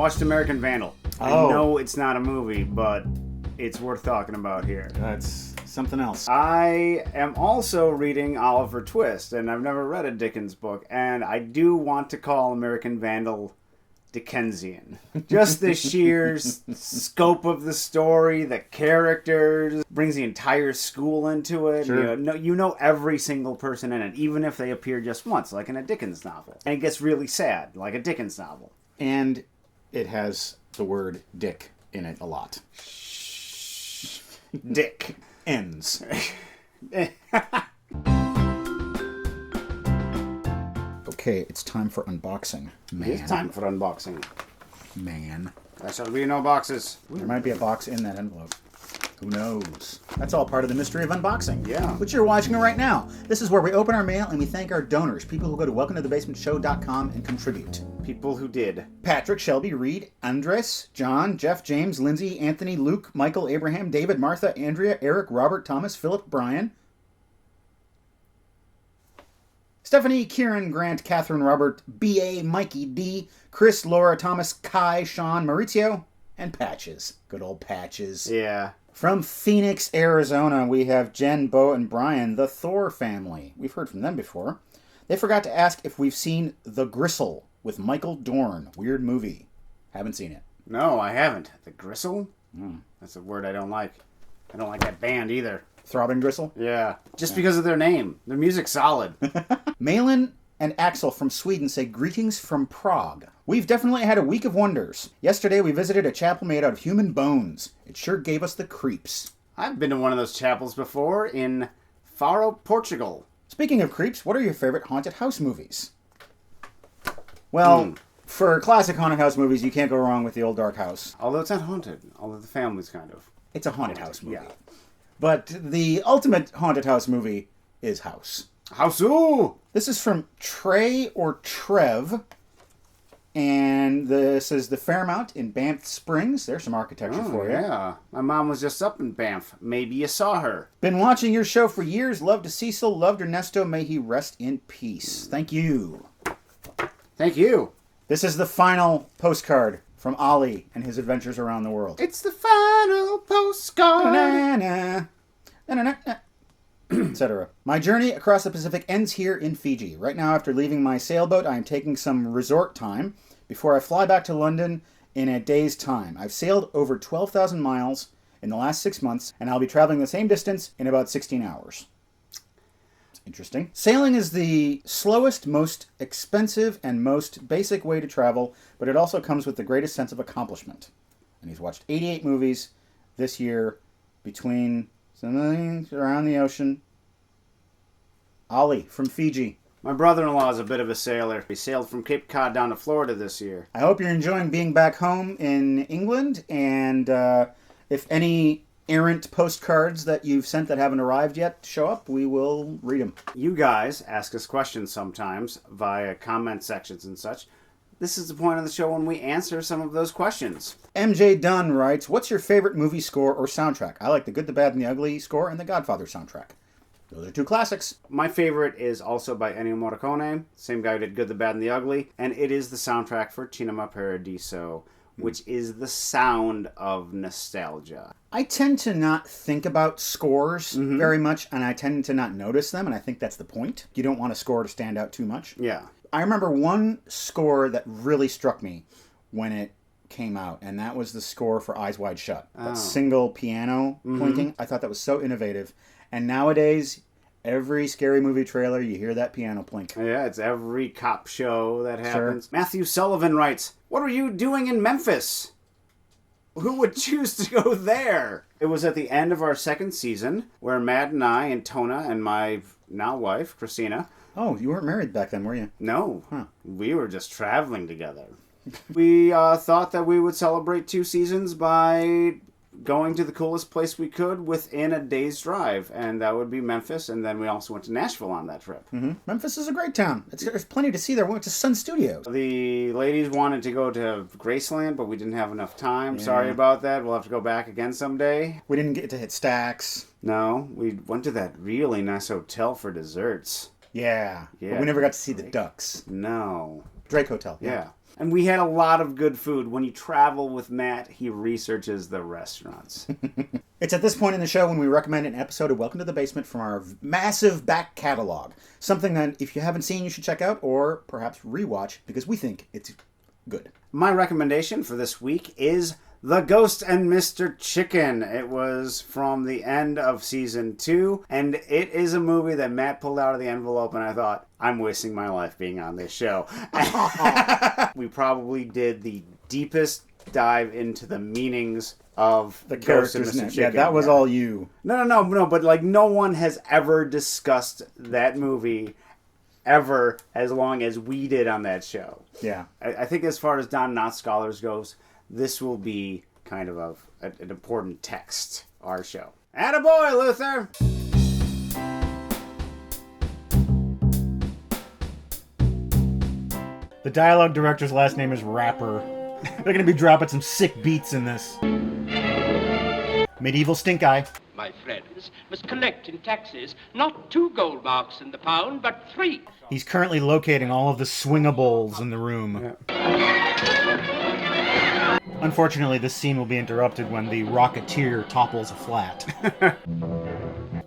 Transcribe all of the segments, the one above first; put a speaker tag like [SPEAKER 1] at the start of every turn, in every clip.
[SPEAKER 1] watched American Vandal.
[SPEAKER 2] Oh.
[SPEAKER 1] I know it's not a movie, but it's worth talking about here.
[SPEAKER 2] That's something else.
[SPEAKER 1] I am also reading Oliver Twist, and I've never read a Dickens book, and I do want to call American Vandal Dickensian. Just the sheer scope of the story, the characters, brings the entire school into it.
[SPEAKER 2] Sure.
[SPEAKER 1] You know every single person in it, even if they appear just once, like in a Dickens novel. And it gets really sad, like a Dickens novel.
[SPEAKER 2] And it has the word dick in it a lot.
[SPEAKER 1] Dick.
[SPEAKER 2] Ends. Okay, it's time for unboxing. Man.
[SPEAKER 1] It's time for unboxing.
[SPEAKER 2] Man.
[SPEAKER 1] There shall be no boxes.
[SPEAKER 2] There might be a box in that envelope. Who knows? That's all part of the mystery of unboxing.
[SPEAKER 1] Yeah.
[SPEAKER 2] Which you're watching right now. This is where we open our mail and we thank our donors, people who go to welcometothebasementshow.com and contribute.
[SPEAKER 1] People who did.
[SPEAKER 2] Patrick, Shelby, Reed, Andres, John, Jeff, James, Lindsay, Anthony, Luke, Michael, Abraham, David, Martha, Andrea, Eric, Robert, Thomas, Philip, Brian, Stephanie, Kieran, Grant, Catherine, Robert, B.A., Mikey, D., Chris, Laura, Thomas, Kai, Sean, Maurizio, and Patches. Good old Patches.
[SPEAKER 1] Yeah.
[SPEAKER 2] From Phoenix, Arizona, we have Jen, Bo, and Brian, the Thor family. We've heard from them before. They forgot to ask if we've seen The Gristle with Michael Dorn. Weird movie. Haven't seen it.
[SPEAKER 1] No, I haven't. The Gristle? That's a word I don't like. I don't like that band either.
[SPEAKER 2] Throbbing Gristle?
[SPEAKER 1] Yeah. Just because of their name. Their music's solid.
[SPEAKER 2] Malin and Axel from Sweden say greetings from Prague. We've definitely had a week of wonders. Yesterday we visited a chapel made out of human bones. It sure gave us the creeps.
[SPEAKER 1] I've been to one of those chapels before in Faro, Portugal.
[SPEAKER 2] Speaking of creeps, what are your favorite haunted house movies? Well, for classic haunted house movies, you can't go wrong with The Old Dark House.
[SPEAKER 1] Although it's not haunted. Although the family's kind of.
[SPEAKER 2] It's a haunted house movie.
[SPEAKER 1] Yeah.
[SPEAKER 2] But the ultimate haunted house movie is House.
[SPEAKER 1] House-oo!
[SPEAKER 2] This is from Trey or Trev. And this is the Fairmount in Banff Springs. There's some architecture for you.
[SPEAKER 1] Yeah. My mom was just up in Banff. Maybe you saw her.
[SPEAKER 2] Been watching your show for years. Loved Cecil. Loved Ernesto. May he rest in peace. Thank you.
[SPEAKER 1] Thank you.
[SPEAKER 2] This is the final postcard from Ollie and his adventures around the world.
[SPEAKER 1] It's the final postcard.
[SPEAKER 2] Na-na-na. Na-na-na-na. Etc. My journey across the Pacific ends here in Fiji. Right now, after leaving my sailboat, I am taking some resort time before I fly back to London in a day's time. I've sailed over 12,000 miles in the last 6 months, and I'll be traveling the same distance in about 16 hours. Interesting. Sailing is the slowest, most expensive, and most basic way to travel, but it also comes with the greatest sense of accomplishment. And he's watched 88 movies this year between something around the ocean. Ollie from Fiji.
[SPEAKER 1] My brother-in-law is a bit of a sailor. He sailed from Cape Cod down to Florida this year.
[SPEAKER 2] I hope you're enjoying being back home in England, and if any errant postcards that you've sent that haven't arrived yet show up, we will read them.
[SPEAKER 1] You guys ask us questions sometimes via comment sections and such. This is the point of the show when we answer some of those questions.
[SPEAKER 2] MJ Dunn writes, what's your favorite movie score or soundtrack? I like the Good, the Bad, and the Ugly score and the Godfather soundtrack. Those are two classics.
[SPEAKER 1] My favorite is also by Ennio Morricone, same guy who did Good, the Bad, and the Ugly, and it is the soundtrack for Cinema Paradiso, which is the sound of nostalgia.
[SPEAKER 2] I tend to not think about scores very much, and I tend to not notice them, and I think that's the point. You don't want a score to stand out too much.
[SPEAKER 1] Yeah.
[SPEAKER 2] I remember one score that really struck me when it came out, and that was the score for Eyes Wide Shut. That single piano pointing. I thought that was so innovative. And nowadays, every scary movie trailer, you hear that piano plink.
[SPEAKER 1] Yeah, it's every cop show that happens.
[SPEAKER 2] Sure.
[SPEAKER 1] Matthew Sullivan writes, what were you doing in Memphis? Who would choose to go there? It was at the end of our second season where Matt and I and Tona and my now wife, Christina.
[SPEAKER 2] Oh, you weren't married back then, were you?
[SPEAKER 1] No. We were just traveling together. We thought that we would celebrate 2 seasons by going to the coolest place we could within a day's drive, and that would be Memphis, and then we also went to Nashville on that trip.
[SPEAKER 2] Memphis is a great town. There's plenty to see there. We went to Sun Studios.
[SPEAKER 1] The ladies wanted to go to Graceland, but we didn't have enough time. Yeah. Sorry about that. We'll have to go back again someday.
[SPEAKER 2] We didn't get to hit Stax.
[SPEAKER 1] No, we went to that really nice hotel for desserts.
[SPEAKER 2] Yeah. But we never got to see the ducks.
[SPEAKER 1] No.
[SPEAKER 2] Drake Hotel.
[SPEAKER 1] Yeah. And we had a lot of good food. When you travel with Matt, he researches the restaurants.
[SPEAKER 2] It's at this point in the show when we recommend an episode of Welcome to the Basement from our massive back catalog. Something that if you haven't seen, you should check out or perhaps rewatch because we think it's good.
[SPEAKER 1] My recommendation for this week is The Ghost and Mr. Chicken. It was from the end of season 2, and it is a movie that Matt pulled out of the envelope, and I thought, I'm wasting my life being on this show. We probably did the deepest dive into the meanings of
[SPEAKER 2] The
[SPEAKER 1] Ghost and
[SPEAKER 2] characters.
[SPEAKER 1] Mr. Chicken.
[SPEAKER 2] Yeah, that was all you.
[SPEAKER 1] No, but like no one has ever discussed that movie ever as long as we did on that show.
[SPEAKER 2] Yeah.
[SPEAKER 1] I think as far as Don Knotts Scholars goes, this will be kind of an important text, our show. Attaboy, Luther!
[SPEAKER 2] The dialogue director's last name is Rapper. They're going to be dropping some sick beats in this. Medieval stink eye.
[SPEAKER 3] My friends must collect in taxes not 2 gold marks in the pound, but 3.
[SPEAKER 2] He's currently locating all of the swingables in the room.
[SPEAKER 1] Yeah.
[SPEAKER 2] Unfortunately, this scene will be interrupted when the Rocketeer topples a flat.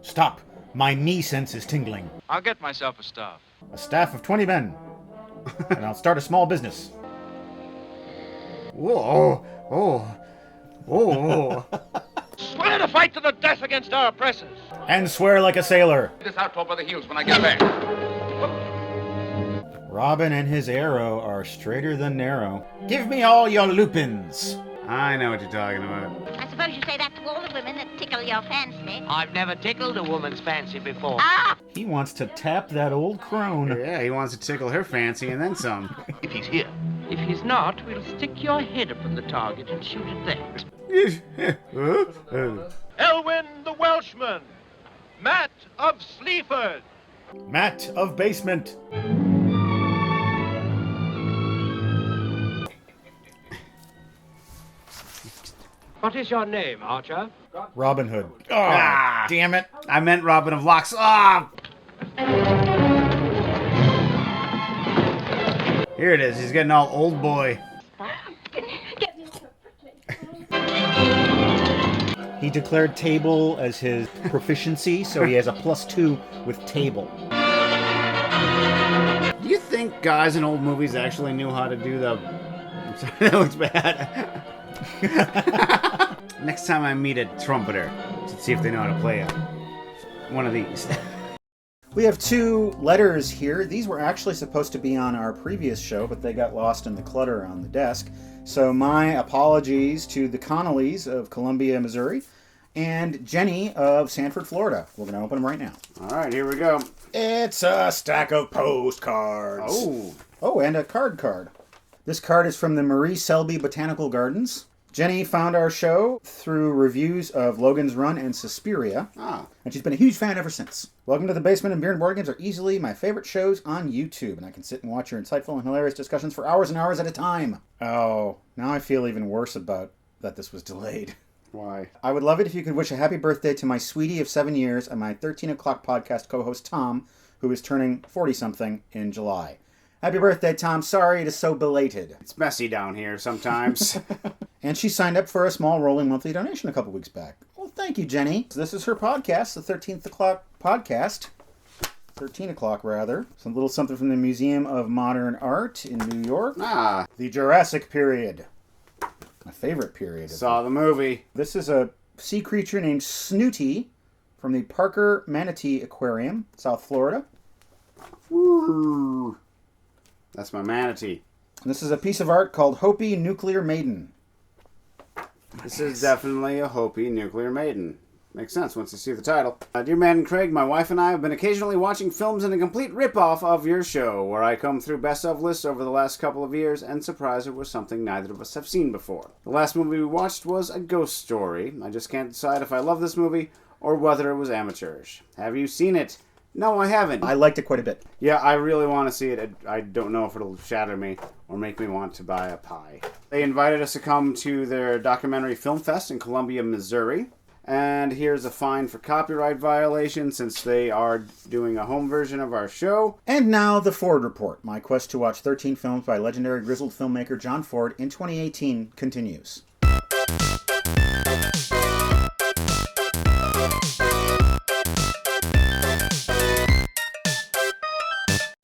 [SPEAKER 2] Stop! My knee sense is tingling.
[SPEAKER 4] I'll get myself a staff.
[SPEAKER 2] A staff of 20 men. And I'll start a small business.
[SPEAKER 1] Whoa! Oh!
[SPEAKER 3] Swear to fight to the death against our oppressors.
[SPEAKER 2] And swear like a sailor.
[SPEAKER 4] This outlaw by the heels when I get back.
[SPEAKER 2] Robin and his arrow are straighter than narrow. Give me all your lupins.
[SPEAKER 1] I know what you're talking about.
[SPEAKER 5] I suppose you say that to all the women that tickle your fancy.
[SPEAKER 6] I've never tickled a woman's fancy before.
[SPEAKER 5] Ah!
[SPEAKER 2] He wants to tap that old crone.
[SPEAKER 1] Yeah, he wants to tickle her fancy and then some.
[SPEAKER 4] If he's here.
[SPEAKER 3] If he's not, we'll stick your head upon the target and shoot it there.
[SPEAKER 7] Elwyn the Welshman, Matt of Sleaford.
[SPEAKER 2] Matt of Basement.
[SPEAKER 3] What is your name, Archer?
[SPEAKER 2] Robin Hood. Oh, damn it.
[SPEAKER 1] I meant Robin of Locks. Ah! Here it is. He's getting all old boy.
[SPEAKER 2] He declared table as his proficiency, so he has a +2 with table.
[SPEAKER 1] Do you think guys in old movies actually knew how to do the... I'm sorry, that looks bad. Next time I meet a trumpeter, to see if they know how to play one of these.
[SPEAKER 2] We have 2 letters here. These were actually supposed to be on our previous show, but they got lost in the clutter on the desk. So my apologies to the Connollys of Columbia, Missouri, and Jenny of Sanford, Florida. We're going to open them right now.
[SPEAKER 1] All right, here we go.
[SPEAKER 2] It's a stack of postcards. Oh, and a card. This card is from the Marie Selby Botanical Gardens. Jenny found our show through reviews of Logan's Run and Suspiria, and she's been a huge fan ever since. Welcome to the Basement, and Beer and Board Games are easily my favorite shows on YouTube, and I can sit and watch your insightful and hilarious discussions for hours and hours at a time. Oh, now I feel even worse about that this was delayed.
[SPEAKER 1] Why?
[SPEAKER 2] I would love it if you could wish a happy birthday to my sweetie of 7 years and my 13 O'Clock podcast co-host Tom, who is turning 40-something in July. Happy birthday, Tom. Sorry it is so belated.
[SPEAKER 1] It's messy down here sometimes.
[SPEAKER 2] And she signed up for a small rolling monthly donation a couple weeks back. Well, thank you, Jenny. This is her podcast, the 13th O'Clock podcast. 13 O'Clock, rather. Some little something from the Museum of Modern Art in New York. The Jurassic period. My favorite period.
[SPEAKER 1] Saw the movie.
[SPEAKER 2] This is a sea creature named Snooty from the Parker Manatee Aquarium, South Florida.
[SPEAKER 1] Ooh. That's my manatee.
[SPEAKER 2] This is a piece of art called Hopi Nuclear Maiden.
[SPEAKER 1] This is definitely a Hopi Nuclear Maiden. Makes sense once you see the title. Dear Matt and Craig, my wife and I have been occasionally watching films in a complete ripoff of your show, where I come through best of lists over the last couple of years and surprised it was something neither of us have seen before. The last movie we watched was A Ghost Story. I just can't decide if I love this movie or whether it was amateurish. Have you seen it? No, I haven't.
[SPEAKER 2] I liked it quite a bit.
[SPEAKER 1] Yeah, I really want to see it. I don't know if it'll shatter me or make me want to buy a pie. They invited us to come to their documentary film fest in Columbia, Missouri. And here's a fine for copyright violation since they are doing a home version of our show.
[SPEAKER 2] And now the Ford Report. My quest to watch 13 films by legendary grizzled filmmaker John Ford in 2018 continues.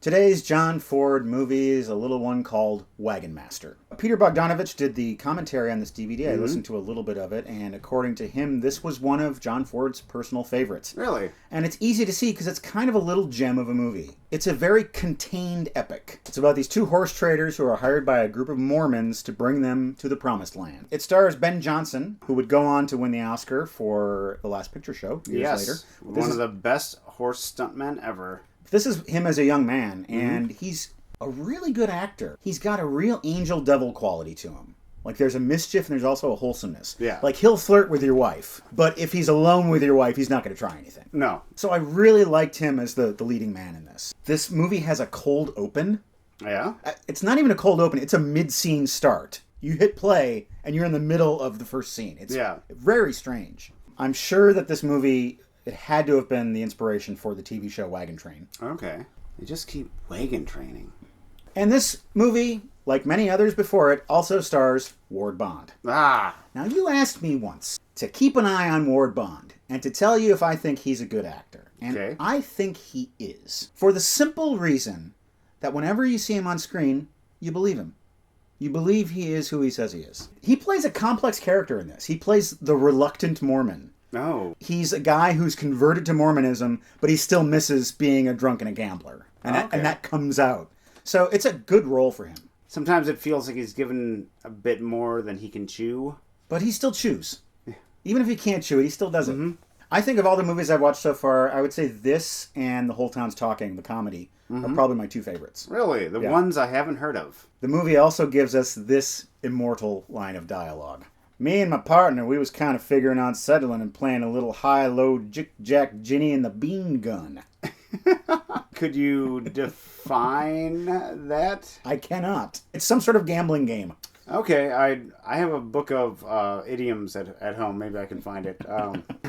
[SPEAKER 2] Today's John Ford movie is a little one called Wagon Master. Peter Bogdanovich did the commentary on this DVD. I listened to a little bit of it, and according to him, this was one of John Ford's personal favorites.
[SPEAKER 1] Really?
[SPEAKER 2] And it's easy to see because it's kind of a little gem of a movie. It's a very contained epic. It's about these two horse traders who are hired by a group of Mormons to bring them to the Promised Land. It stars Ben Johnson, who would go on to win the Oscar for The Last Picture Show years later.
[SPEAKER 1] One of the best horse stuntmen ever.
[SPEAKER 2] This is him as a young man, and he's a really good actor. He's got a real angel-devil quality to him. Like, there's a mischief and there's also a wholesomeness.
[SPEAKER 1] Yeah.
[SPEAKER 2] Like, he'll flirt with your wife, but if he's alone with your wife, he's not going to try anything.
[SPEAKER 1] No.
[SPEAKER 2] So I really liked him as the leading man in this. This movie has a cold open.
[SPEAKER 1] Yeah?
[SPEAKER 2] It's not even a cold open. It's a mid-scene start. You hit play, and you're in the middle of the first scene. It's very strange. I'm sure that this movie... It had to have been the inspiration for the TV show Wagon Train.
[SPEAKER 1] Okay. They just keep wagon training.
[SPEAKER 2] And this movie, like many others before it, also stars Ward Bond.
[SPEAKER 1] Ah!
[SPEAKER 2] Now, you asked me once to keep an eye on Ward Bond and to tell you if I think he's a good actor. And I think he is. For the simple reason that whenever you see him on screen, you believe him. You believe he is who he says he is. He plays a complex character in this. He plays the reluctant Mormon.
[SPEAKER 1] No.
[SPEAKER 2] He's a guy who's converted to Mormonism, but he still misses being a drunk and a gambler. And that comes out. So it's a good role for him.
[SPEAKER 1] Sometimes it feels like he's given a bit more than he can chew.
[SPEAKER 2] But he still chews. Even if he can't chew it, he still does it. I think of all the movies I've watched so far, I would say this and The Whole Town's Talking, the comedy, are probably my two favorites.
[SPEAKER 1] Really? The ones I haven't heard of.
[SPEAKER 2] The movie also gives us this immortal line of dialogue. Me and my partner, we was kind of figuring on settling and playing a little high-low Jick-Jack Ginny and the Bean Gun.
[SPEAKER 1] Could you define that?
[SPEAKER 2] I cannot. It's some sort of gambling game.
[SPEAKER 1] Okay, I have a book of idioms at home. Maybe I can find it.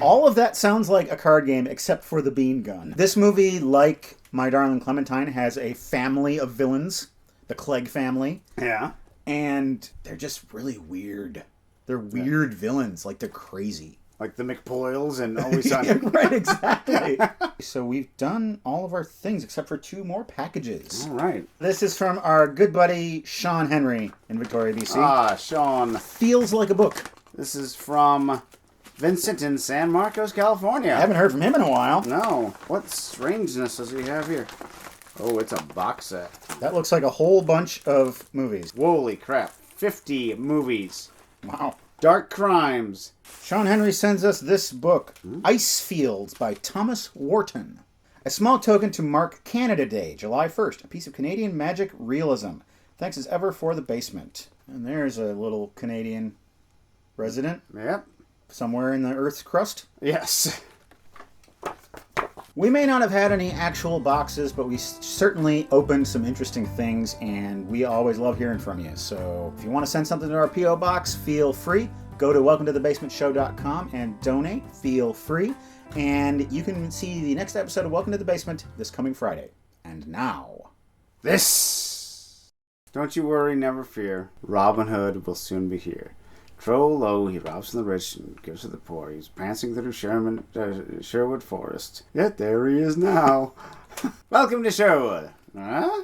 [SPEAKER 2] All of that sounds like a card game except for the Bean Gun. This movie, like My Darling Clementine, has a family of villains, the Clegg family.
[SPEAKER 1] Yeah.
[SPEAKER 2] And they're just really weird. They're weird villains, like they're crazy.
[SPEAKER 1] Like the McPoyles and Always Sunny.
[SPEAKER 2] Right, exactly. So we've done all of our things except for two more packages.
[SPEAKER 1] All right.
[SPEAKER 2] This is from our good buddy Sean Henry in Victoria, BC.
[SPEAKER 1] Ah, Sean.
[SPEAKER 2] Feels like a book.
[SPEAKER 1] This is from Vincent in San Marcos, California.
[SPEAKER 2] I haven't heard from him in a while.
[SPEAKER 1] No. What strangeness does he have here? Oh, it's a box set.
[SPEAKER 2] That looks like a whole bunch of movies.
[SPEAKER 1] Holy crap. 50 movies.
[SPEAKER 2] Wow.
[SPEAKER 1] Dark Crimes.
[SPEAKER 2] Sean Henry sends us this book, Ice Fields by Thomas Wharton. A small token to mark Canada Day, July 1st. A piece of Canadian magic realism. Thanks as ever for the basement. And there's a little Canadian resident.
[SPEAKER 1] Yep.
[SPEAKER 2] Somewhere in the Earth's crust.
[SPEAKER 1] Yes.
[SPEAKER 2] We may not have had any actual boxes, but we certainly opened some interesting things, and we always love hearing from you. So if you want to send something to our P.O. Box, feel free. Go to welcometothebasementshow.com and donate. Feel free. And you can see the next episode of Welcome to the Basement this coming Friday. And now,
[SPEAKER 1] this. Don't you worry, never fear. Robin Hood will soon be here. Troll low, he robs from the rich and gives to the poor. He's prancing through Sherwood Forest. Yet there he is now. Welcome to Sherwood. Huh?